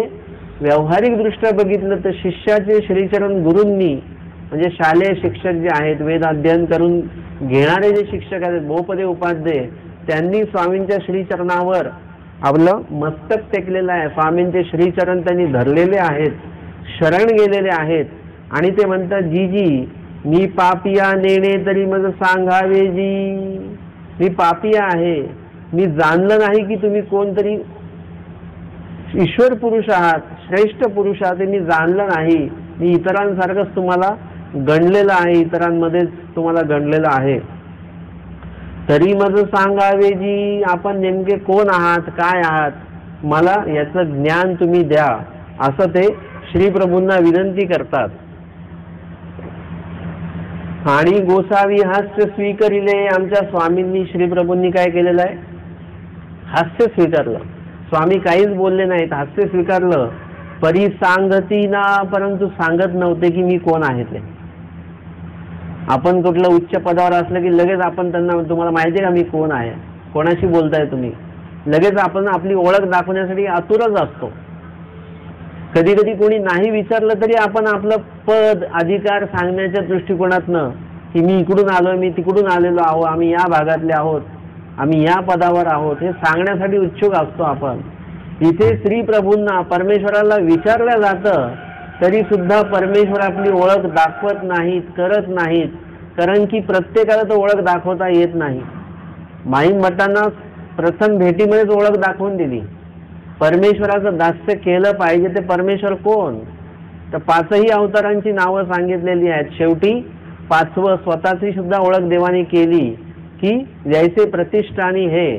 व्यावहारिक दृष्ट्या बघितलं तर शिष्याचे श्रीचरण गुरूंनी, म्हणजे शालेय शिक्षक जे आहेत, वेद अध्ययन करून घेणारे जे शिक्षक आहेत गोपदे उपाध्याय, त्यांनी स्वामींच्या श्रीचरणावर आपलं मस्तक टेकलेलं आहे. स्वामींचे श्रीचरण त्यांनी धरलेले आहेत, शरण गेलेले आहेत. आणि ते म्हणतात, जी जी मी पापिया नेणे तरी मग सांगावे जी. मी पापिया आहे, मी जाणलं नाही की तुम्ही कोणतरी ईश्वर पुरुष आहात, श्रेष्ठ पुरुष आहात, मी जाणलं नाही. मी इतरांसारखंच तुम्हाला गणलेलं आहे, इतरांमध्येच तुम्हाला गणलेलं आहे. तरी मग सांगावे जी, आपण नेमके कोण आहात, काय आहात, मला याचं ज्ञान तुम्ही द्या, असं ते श्रीप्रभूंना विनंती करतात. आणि गोसावी हास्य स्वीकारिले. आमच्या स्वामींनी, श्रीप्रभूंनी काय केलेलं आहे, हास्य स्वीकारलं. स्वामी काहीच बोलले नाहीत, हास्य स्वीकारलं. परी सांगती ना, परंतु सांगत नव्हते की मी कोण आहे ते. आपण कुठलं उच्च पदावर असलं की लगेच आपण त्यांना, तुम्हाला माहिती आहे का मी कोण आहे, कोणाशी बोलताय तुम्ही, लगेच आपण आपली ओळख दाखवण्यासाठी आतुरच असतो. कधी कधी कोणी नाही विचारलं तरी आपण आपलं पद, अधिकार सांगण्याच्या दृष्टिकोनातनं की मी इकडून आलोय, मी तिकडून आलेलो आहोत, आम्ही या भागातले आहोत, आम्ही या पदावर आहोत, हे सांगण्यासाठी उत्सुक असतो आपण. इथे श्री प्रभूंना परमेश्वराला विचारलं जातं तरी सुद्धा परमेश्वर आपली ओळख दाखवत नाहीत, करत नाहीत, कारण की प्रत्येकाला तो ओळख दाखवता येत नाही. माईन भट्टांना प्रथम भेटीमध्येच ओळख दाखवून दिली. परमेश्वराचं दास्य केलं पाहिजे ते परमेश्वर कोण, तर 5ही अवतारांची नावं सांगितलेली आहेत. शेवटी 5वं स्वतःची सुद्धा ओळख देवाने केली की जैसे प्रतिष्ठानी हे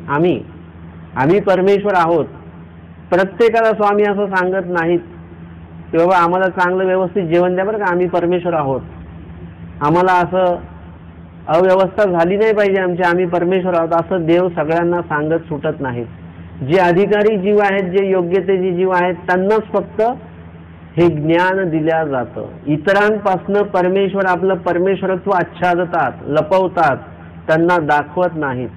आम्ही परमेश्वर आहोत. प्रत्येकाला स्वामी असं सांगत नाहीत की बाबा आम्हाला चांगलं व्यवस्थित जेवण द्या बरं का, आम्ही परमेश्वर आहोत, आम्हाला असं अव्यवस्था झाली नाही पाहिजे आमची, आम्ही परमेश्वर आहोत, असं देव सगळ्यांना सांगत सुटत नाहीत. जे अधिकारी जीव आहेत, जे योग्यतेचे जीव आहेत, त्यांनाच फक्त हे ज्ञान दिल्या जातं. इतरांपासनं परमेश्वर आपलं परमेश्वरत्व आच्छादतात, लपवतात, त्यांना दाखवत नाहीत.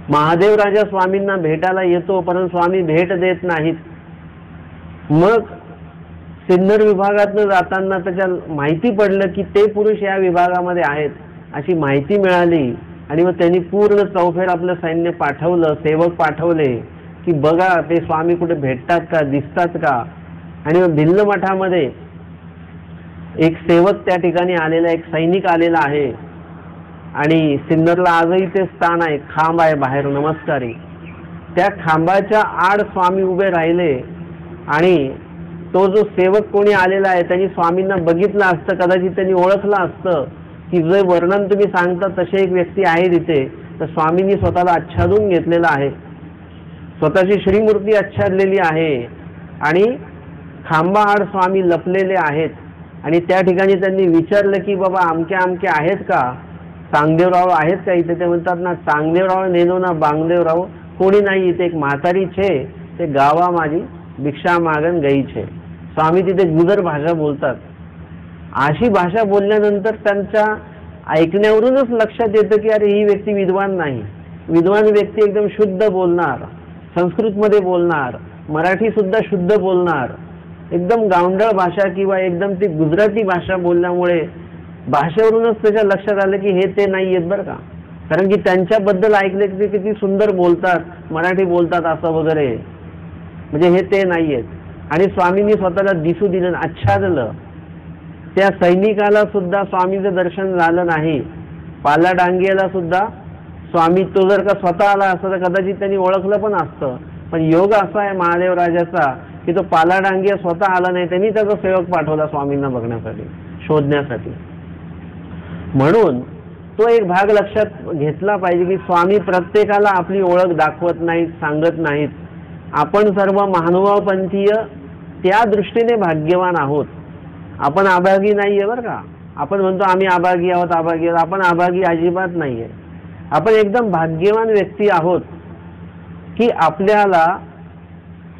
महादेव राजा स्वामींना भेटायला येतो परंतु स्वामी भेट देत नाहीत. मग सिन्नर विभागातनं जाताना त्याच्या माहिती पडलं की ते पुरुष या विभागामध्ये आहेत अशी माहिती मिळाली आणि मग त्यांनी पूर्ण चौफेर आपलं सैन्य पाठवलं, सेवक पाठवले की बघा ते स्वामी कुठे भेटतात का, दिसतात का. आणि मग भिल्ल मठामध्ये एक सेवक त्या ठिकाणी आलेला, एक सैनिक आलेला आहे आणि सिन्नरला आजही ते स्थान आहे, खांब आहे बाहेर नमस्कारी. त्या खांबाच्या आड स्वामी उभे राहिले आणि तो जो सेवक कोणी आलेला आहे त्यांनी स्वामींना बघितलं असतं, कदाचित त्यांनी ओळखलं असतं की जे वर्णन तुम्ही सांगता तशी एक व्यक्ती आहे तिथे, तर स्वामींनी स्वतःला आच्छादून घेतलेला आहे, स्वतःची श्रीमूर्ती आच्छादलेली आहे आणि खांबाआड स्वामी लपलेले आहेत. आणि त्या ठिकाणी त्यांनी विचारलं की बाबा आमके आमके आहेत का, चांगदेवराव आहेत का इथे. ते म्हणतात ना चांगदेवराव नेनो ना बांगदेवराव, कोणी नाही इथे, एक म्हातारी छे ते गावा माझी भिक्षा मागन गई छे. स्वामी तिथे गुजर भाषा बोलतात. अशी भाषा बोलल्यानंतर त्यांच्या ऐकण्यावरूनच लक्षात येतं की अरे ही व्यक्ती विद्वान नाही. विद्वान व्यक्ती एकदम शुद्ध बोलणार, संस्कृतमध्ये बोलणार, मराठी सुद्धा शुद्ध बोलणार, एकदम गावंढळ भाषा किंवा एकदम ती गुजराती भाषा बोलल्यामुळे भाषेवरूनच त्याच्या लक्षात आलं की हे ते नाही आहेत बरं का. कारण की त्यांच्याबद्दल ऐकले की ते किती सुंदर बोलतात, मराठी बोलतात असं वगैरे, म्हणजे हे ते नाही आहेत. आणि स्वामींनी स्वतःला दिसू दिलं, आच्छादलं. त्या सैनिकाला सुद्धा स्वामीचं दर्शन झालं नाही. पालाडांगेला सुद्धा स्वामी तो जर का स्वतः आला असता तर कदाचित त्यांनी ओळखलं पण असतं. पण योग असा आहे महादेव राजाचा की तो पालाडांगे स्वतः आला नाही, त्यांनी त्याचा सेवक पाठवला स्वामींना बघण्यासाठी, शोधण्यासाठी. म्हणून तो एक भाग लक्षात घेतला पाहिजे की स्वामी प्रत्येकाला आपली ओळख दाखवत नाहीत, सांगत नाहीत. आपण सर्व महानुभावपंथीय त्या दृष्टीने भाग्यवान आहोत. आपण आभागी नाहीये बरं का. आपण म्हणतो आम्ही आभागी आहोत, आभागी आहोत. आपण आभागी अजिबात नाहीये. आपण एकदम भाग्यवान व्यक्ती आहोत की आपल्याला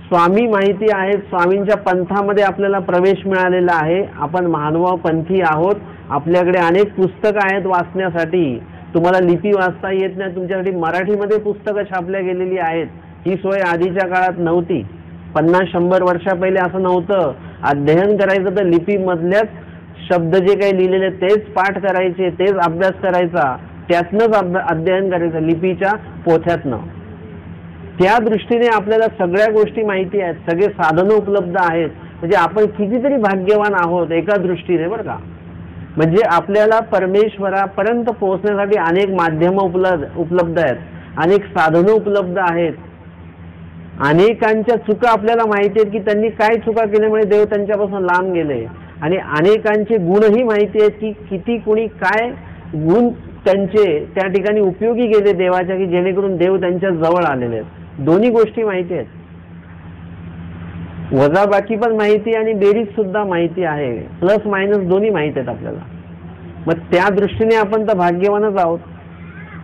स्वामी माहिती आहेत, स्वामींच्या पंथामध्ये आपल्याला प्रवेश मिळालेला आहे. आपण महानुभावपंथी आहोत. आपल्याकडे अनेक पुस्तकं आहेत वाचण्यासाठी. तुम्हाला लिपी वाचता येत नाही, तुमच्यासाठी मराठीमध्ये पुस्तकं छापल्या गेलेली आहेत. ही सोय आधीच्या काळात नव्हती. 50-100 वर्षा पहिले असं नव्हतं. अध्ययन करायचं तर लिपीमधल्याच शब्द जे काही लिहिलेले तेच पाठ करायचे, तेच अभ्यास करायचा, त्यातनंच अध्ययन करायचं, लिपीच्या पोथ्यातनं. त्या दृष्टीने आपल्याला सगळ्या गोष्टी माहिती आहेत, सगळे साधनं उपलब्ध आहेत. म्हणजे आपण कितीतरी भाग्यवान आहोत एका दृष्टीने बरं का. म्हणजे आपल्याला परमेश्वरापर्यंत पोहोचण्यासाठी अनेक माध्यमं उपलब्ध आहेत, अनेक साधनं उपलब्ध आहेत. अनेकांच्या चुका आपल्याला माहिती आहेत की त्यांनी काय चुका केल्यामुळे देव त्यांच्यापासून लांब गेले. आणि अनेकांचे गुणही माहिती आहेत की किती कोणी काय गुण त्यांचे त्या ठिकाणी उपयोगी गेले देवाच्या, की जेणेकरून देव त्यांच्या जवळ आलेले आहेत. दोन्ही गोष्टी माहिती आहेत. वजाबाकी पण माहिती आणि बेरीज सुद्धा माहिती आहे. प्लस मायनस दोन्ही माहिती आहेत आपल्याला. मग त्या दृष्टीने आपण तर भाग्यवानच आहोत.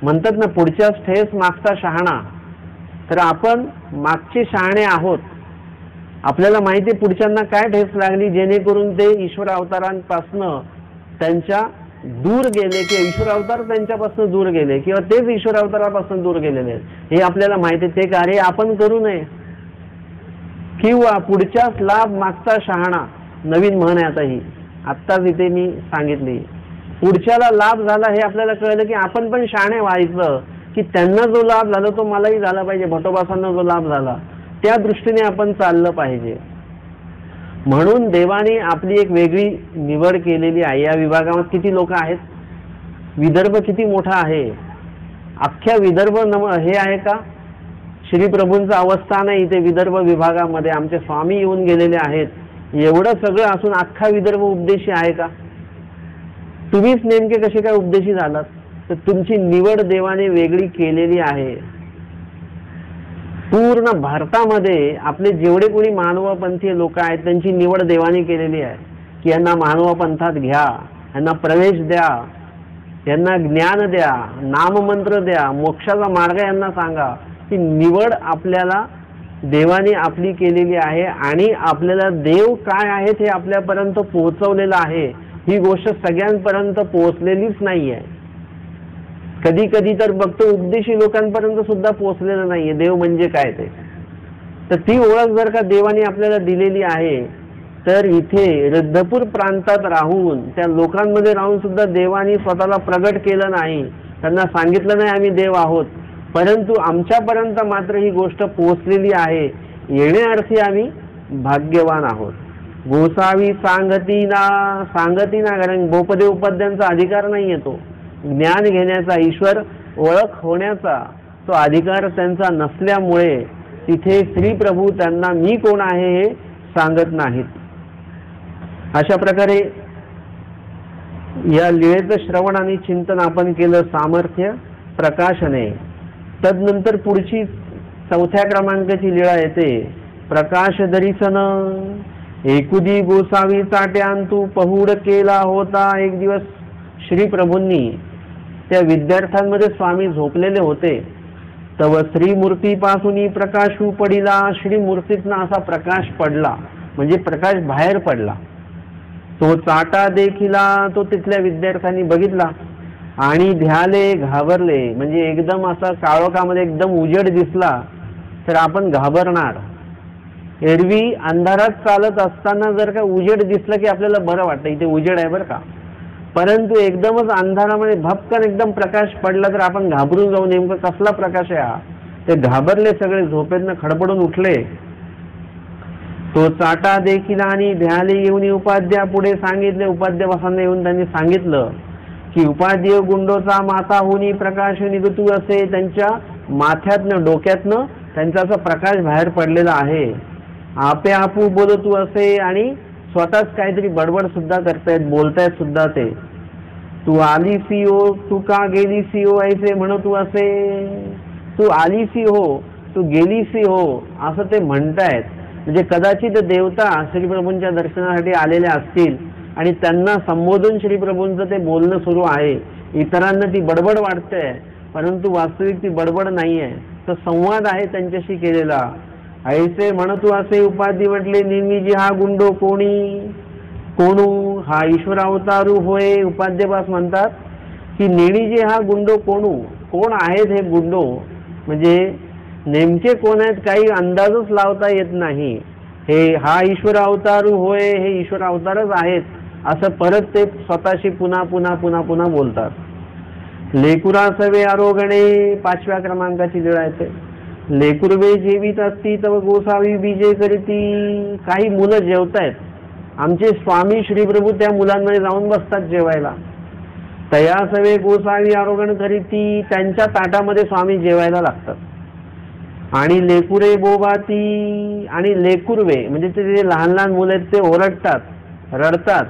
म्हणतात ना पुढच्याच ठेस मागचा शहाणा, तर आपण मागचे शहाणे आहोत. आपल्याला माहिती आहे पुढच्यांना काय ठेस लागली, जेणेकरून ते ईश्वर अवतारांपासनं त्यांच्या दूर गेले किंवा ईश्वर अवतार त्यांच्यापासून दूर गेले किंवा तेच ईश्वर अवतारापासून दूर गेलेले आहेत. हे आपल्याला माहिती आहे. ते कार्य आपण करू नये. किंवा पुढच्याच लाभ मागचा शहाणा, नवीन म्हण आहे आता ही, आत्ताच इथे मी सांगितली. पुढच्याला लाभ झाला हे आपल्याला कळलं की आपण पण शहाणे व्हायचं, की त्यांना जो लाभ झाला तो मलाही झाला पाहिजे, भटोबासांना जो लाभ झाला त्या दृष्टीने आपण चाललं पाहिजे. म्हणून देवाने आपली एक वेगळी निवड केलेली आहे. या विभागामध्ये किती लोक आहेत? विदर्भ किती मोठा आहे? अख्ख्या विदर्भ हे आहे का? श्री प्रभूंचं अवस्थान आहे इथे विदर्भ विभागामध्ये, आमचे स्वामी येऊन गेलेले आहेत. एवढं सगळं असून अख्खा विदर्भ उपदेशी आहे का? तुम्हीच नेमके कसे काय उपदेशी झालात? तर तुमची निवड देवाने वेगळी केलेली आहे. पूर्ण भारतामध्ये आपले जेवढे कोणी मानवपंथीय लोक आहेत त्यांची निवड देवाने केलेली आहे की यांना मानवपंथात घ्या, यांना प्रवेश द्या, यांना ज्ञान द्या, नाममंत्र द्या, मोक्षाचा मार्ग यांना सांगा. ती निवड आपल्याला देवाने आपली केलेली आहे आणि आपल्याला देव काय आहेत हे आपल्यापर्यंत पोहोचवलेलं आहे. ही गोष्ट सगळ्यांपर्यंत पोहोचलेलीच नाही आहे. कधी कधी तर बघतो उपदेशी लोकांपर्यंत सुद्धा पोहोचलेलं नाहीये देव म्हणजे काय ते. तर ती ओळख जर का देवाने आपल्याला दिलेली आहे तर इथे रद्धपूर प्रांतात राहून त्या लोकांमध्ये राहून सुद्धा देवाने स्वतःला प्रगट केलं नाही, त्यांना सांगितलं नाही आम्ही देव आहोत, परंतु आमच्यापर्यंत मात्र ही गोष्ट पोहोचलेली आहे. येण्याअर्थी आम्ही भाग्यवान आहोत. गोसावी सांगतीना सांगतीना, कारण गोपदेव उपाध्यांचा अधिकार नाही येतो ज्ञान घेण्याचा, ईश्वर ओळख होण्याचा तो अधिकार त्यांचा नसल्यामुळे तिथे श्री प्रभू त्यांना मी कोण आहे हे सांगत नाहीत. अशा प्रकारे या लीळेचं श्रवण आणि चिंतन आपण केलं सामर्थ्य प्रकाशने. तदनंतर पुढची 4थ्या क्रमांकाची लीळा येते. प्रकाश दर्शन एकुदी गोसावी चाट्यान तू पहुड केला होता. एक दिवस श्री प्रभूंनी त्या विद्यार्थ्यांमध्ये स्वामी झोपलेले होते. तव श्रीमूर्तीपासून प्रकाशू पडिला. श्रीमूर्तीतनं असा प्रकाश पडला म्हणजे प्रकाश बाहेर पडला. तो चाटा देखिला, तो तिथल्या विद्यार्थ्यांनी बघितला आणि ध्याले घाबरले. म्हणजे एकदम असा काळोखामध्ये एकदम उजेड दिसला तर आपण घाबरणार. एरवी अंधारात चालत असताना जर का उजेड दिसलं की आपल्याला बरं वाटतं, इथे उजेड आहे बरं का. परंतु एकदमच अंधारामध्ये भपकन एकदम प्रकाश पडला तर आपण घाबरून जाऊ, नेमकं कसला प्रकाश आहे हा. ते घाबरले, सगळे झोपेतनं खडपडून उठले. तो चाटा देखील आणि ध्याले येऊन उपाध्या पुढे सांगितले. उपाध्यापासांना येऊन त्यांनी सांगितलं की उपाध्य गुंडोचा माथा होनी प्रकाश निघतू असे. त्यांच्या माथ्यातनं डोक्यातनं त्यांचा असा प्रकाश बाहेर पडलेला आहे. आपे आपू बोलतू असे आणि स्वतःच काहीतरी बडबड सुद्धा करतायत, बोलतायत सुद्धा ते. तू आलीसी हो, तू का गेलीसी हो, ऐसे म्हणतू असे. तू आलीसी हो, तू गेलीसी हो असं ते म्हणतायत. म्हणजे कदाचित देवता श्रीप्रभूंच्या दर्शनासाठी आलेले असतील आणि त्यांना संबोधून श्रीप्रभूंचं ते बोलणं सुरू आहे. इतरांना ती बडबड वाटते परंतु वास्तविक ती बडबड नाही आहे, तर संवाद आहे त्यांच्याशी केलेला. ऐसे म्हणतू असे उपाधी म्हटले. निर्मिजी हा गुंडो कोणी कोणू, हा ईश्वर अवतारू होय. उपाध्यपास म्हणतात की नेणीजी हा गुंडो कोणू, कोण आहेत हे गुंडो, म्हणजे नेमके कोण आहेत काही अंदाजच लावता येत नाही. हे हा ईश्वर अवतारू होय, हे ईश्वर अवतारच आहेत असं परत ते स्वतःशी पुन्हा पुन्हा पुन्हा पुन्हा बोलतात. लेकुरा सवे आरोगणे 5व्या क्रमांकाची लीळा येते. लेकुरवे जेवीत असती तव गोसावी बीजे करीती. काही मुलं जेवतायत, आमचे स्वामी श्रीप्रभू त्या मुलांमध्ये जाऊन बसतात जेवायला. तया सवे गोसावी आरोगण करीती. त्यांच्या ताटामध्ये स्वामी जेवायला लागतात. आणि लेकुरे बोबाती, आणि लेकुरवे म्हणजे ते जे लहान लहान मुलं आहेत ते ओरडतात, रडतात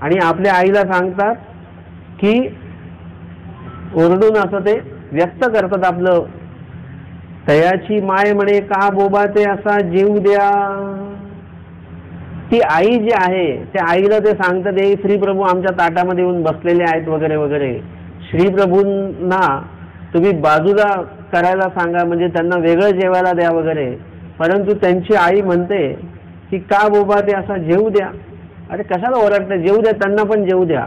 आणि आपल्या आईला सांगतात की ओरडून असं ते व्यक्त करतात आपलं. तयाची माय म्हणे का बोबा ते असा जीव द्या. ती आई जी आहे त्या आईला ते सांगतात हे श्रीप्रभू आमच्या ताटामध्ये येऊन बसलेले आहेत वगैरे वगैरे. श्रीप्रभूंना तुम्ही बाजूला करायला सांगा, म्हणजे त्यांना वेगळं जेवायला द्या वगैरे. परंतु त्यांची आई म्हणते की का बोबा ते असा जेवू द्या. अरे कशाला ओरडते, जेवू द्या, त्यांना पण जेवू द्या.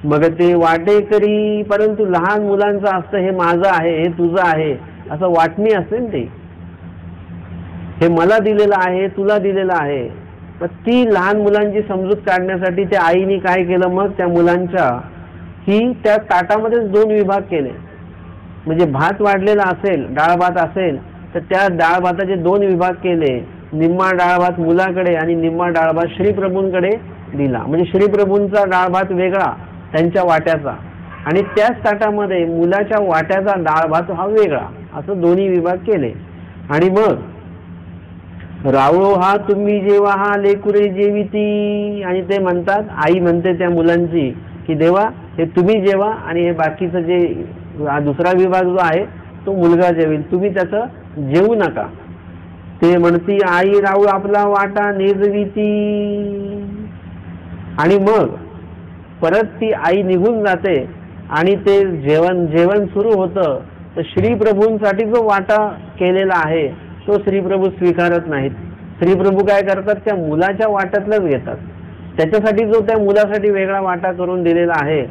मग ते वाटे करी. परंतु लहान मुलांचं असतं हे माझं आहे, हे तुझं आहे असं वाटणी असते ना, ते हे मला दिलेलं आहे, तुला दिलेलं आहे. तर ती लहान मुलांची समजूत काढण्यासाठी त्या आईने काय केलं, मग त्या मुलांच्या की त्या ताटामध्येच 2 विभाग केले. म्हणजे भात वाढलेला असेल, डाळ भात असेल, तर त्या डाळ भाताचे 2 विभाग केले. निम्मा डाळ भात मुलाकडे आणि निम्मा डाळ भात श्रीप्रभूंकडे दिला. म्हणजे श्रीप्रभूंचा डाळ भात वेगळा त्यांच्या वाट्याचा, आणि त्याच ताटामध्ये मुलाच्या वाट्याचा डाळ भात हा वेगळा, असं दोन्ही विभाग केले. आणि मग रावळो हा तुम्ही जेवा हा लेकुरे जेविती, आणि ते म्हणतात, आई म्हणते त्या मुलांची की देवा हे तुम्ही जेवा आणि हे बाकीचं जे दुसरा विभाग जो आहे तो मुलगा जेवेल, तुम्ही त्याचं जेवू नका. ते म्हणती आई राऊळ आपला वाटा नेजविती. आणि मग परत ती आई निघून जाते आणि ते जेवण सुरू होतं. तर श्रीप्रभूंसाठी जो वाटा केलेला आहे तो श्रीप्रभू स्वीकारत नाहीत. श्रीप्रभू काय करतात, त्या मुलाच्या वाट्यातलंच घेतात. त्याच्यासाठी जो त्या मुलासाठी वेगळा वाटा करून दिलेला आहे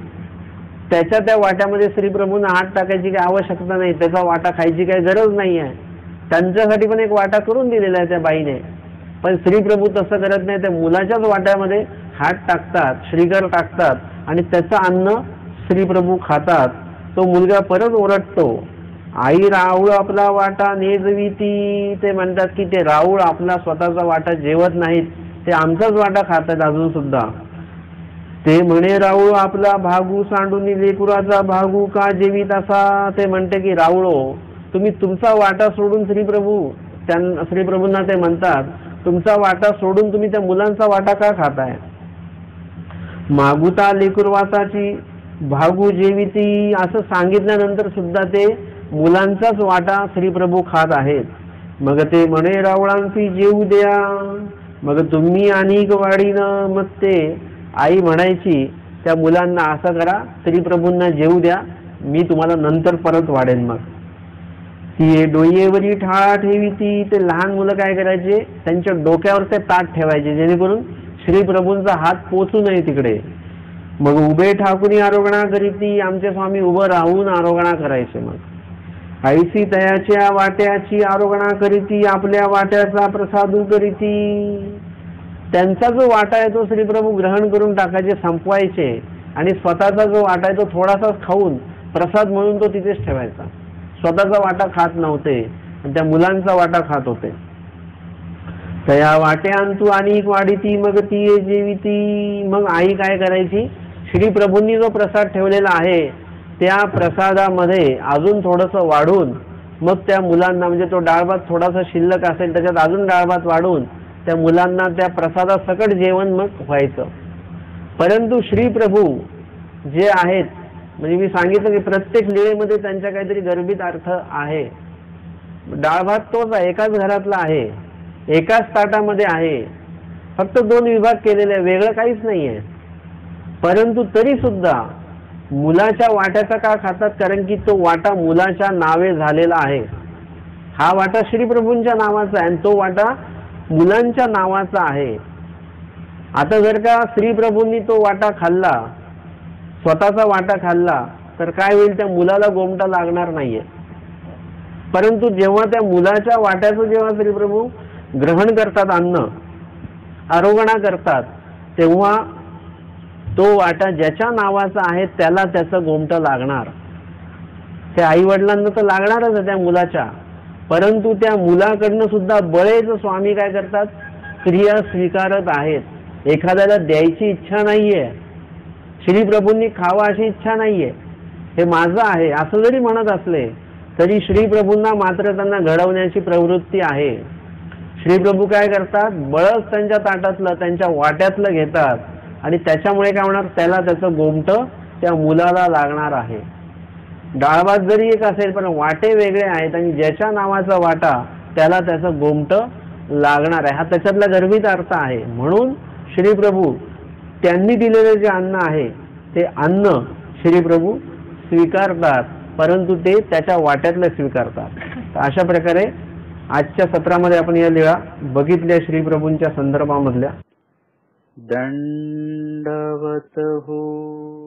त्या वाट्यामध्ये श्रीप्रभूंना हात टाकायची काही आवश्यकता नाही, त्याचा वाटा खायची काही गरज नाही आहे. त्यांच्यासाठी पण एक वाटा करून दिलेला आहे त्या बाईने, पण श्रीप्रभू तसं करत नाही. त्या मुलाच्याच वाट्यामध्ये हात टाकतात, श्रीकर टाकतात आणि त्याचं अन्न श्रीप्रभू खातात. तो मुलगा परत ओरडतो, आई राऊळ आपला वाटा नेजविती. ते म्हणतात की ते राऊळ आपला स्वतःचा वाटा जेवत नाहीत, ते आमचाच वाटा खातात अजून सुद्धा. ते म्हणे राऊळ आपला भागू सांडून लेकुराचा भागू का जेवीत असा. ते म्हणते की राऊळो तुम्ही तुमचा वाटा सोडून श्रीप्रभूंना ते म्हणतात तुमचा वाटा सोडून तुम्ही त्या मुलांचा वाटा का खाताय. मागुता लेकुरवासाची भागू जेविती असं सांगितल्यानंतर सुद्धा ते मुलांचाच वाटा श्रीप्रभू खात आहेत. मग ते म्हणे रावळांची जेवू द्या. मग तुम्ही अनेक वाढीनं. मग ते आई म्हणायची त्या मुलांना असं करा, श्रीप्रभूंना जेवू द्या, मी तुम्हाला नंतर परत वाढेन. मग ती डोईवरी ठाळा ठेवीती. ते लहान मुलं काय करायचे, त्यांच्या डोक्यावर ते ताट ठेवायचे जेणेकरून श्रीप्रभूंचा हात पोचू नये तिकडे. मग उभे ठाकून आरोगणा करीती. आमचे स्वामी उभं राहून आरोगणा करायचे. मग ऐसी तयाच्या वाट्याची आरोगणा करीती, आपल्या वाट्याचा प्रसादू करीती. त्यांचा जो वाटा आहे तो श्रीप्रभू ग्रहण करून टाकायचे, संपवायचे, आणि स्वतःचा जो वाटा आहे तो थोडासाच खाऊन प्रसाद म्हणून तो तिथेच ठेवायचा. स्वतःचा वाटा खात नव्हते, त्या मुलांचा वाटा खात होते. तया वाट्यांतू अनेक वाढीती मग ती जेविती. मग आई काय करायची, श्रीप्रभूंनी जो प्रसाद ठेवलेला आहे त्या प्रसादामध्ये अजून थोडंसं वाढून मग त्या मुलांना, म्हणजे तो डाळ भात थोडासा शिल्लक असेल त्याच्यात अजून डाळ भात वाढून त्या मुलांना त्या प्रसादासकट जेवण मग व्हायचं. परंतु श्रीप्रभू जे आहेत, म्हणजे मी सांगितलं की प्रत्येक लीळेमध्ये त्यांच्या काहीतरी गर्भित अर्थ आहे. डाळ भात तोच आहे, एकाच घरातला आहे, एकाच ताटामध्ये आहे, फक्त 2 विभाग केलेले, वेगळं काहीच नाही आहे. परंतु तरी सुद्धा मुलाच्या वाट्याचा का खातात, कारण की तो वाटा मुलाच्या नावे झालेला आहे. हा वाटा श्रीप्रभूंच्या नावाचा आहे आणि तो वाटा मुलांच्या नावाचा आहे. आता जर का श्रीप्रभूंनी तो वाटा खाल्ला, स्वतःचा वाटा खाल्ला, तर काय होईल, त्या मुलाला गोमटा लागणार नाहीये. परंतु जेव्हा त्या मुलाच्या वाट्याचं जेव्हा श्रीप्रभू ग्रहण करतात, अन्न आरोगणा करतात, तेव्हा तो वाटा ज्याच्या नावाचा आहे त्याला त्याचं गोमटं लागणार. त्या आई वडिलांना तर लागणारच आहे त्या मुलाच्या, परंतु त्या मुलाकडनं सुद्धा बळेच स्वामी काय करतात, क्रिया स्वीकारत आहेत. एखाद्याला द्यायची इच्छा नाहीये, श्रीप्रभूंनी खावा अशी इच्छा नाहीये, हे माझं आहे असं जरी म्हणत असले तरी श्रीप्रभूंना मात्र त्यांना घडवण्याची प्रवृत्ती आहे. श्रीप्रभू काय करतात, बळच त्यांच्या ताटातलं, त्यांच्या वाट्यातलं घेतात आणि त्याच्यामुळे काय होणार, त्याला त्याचं गोमटं त्या मुलाला लागणार आहे. डाळ भात जरी एक असेल पण वाटे वेगळे आहेत आणि ज्याच्या नावाचा वाटा त्याला त्याचं गोमटं लागणार आहे. हा त्याच्यातला गर्भित अर्थ आहे. म्हणून श्रीप्रभू त्यांनी दिलेले जे अन्न आहे ते अन्न श्रीप्रभू स्वीकारतात, परंतु ते त्याच्या वाट्यातलं स्वीकारतात. तर अशा प्रकारे आजच्या सत्रामध्ये आपण या लीळा बघितल्या श्रीप्रभूंच्या संदर्भामधल्या. दंडवत हो.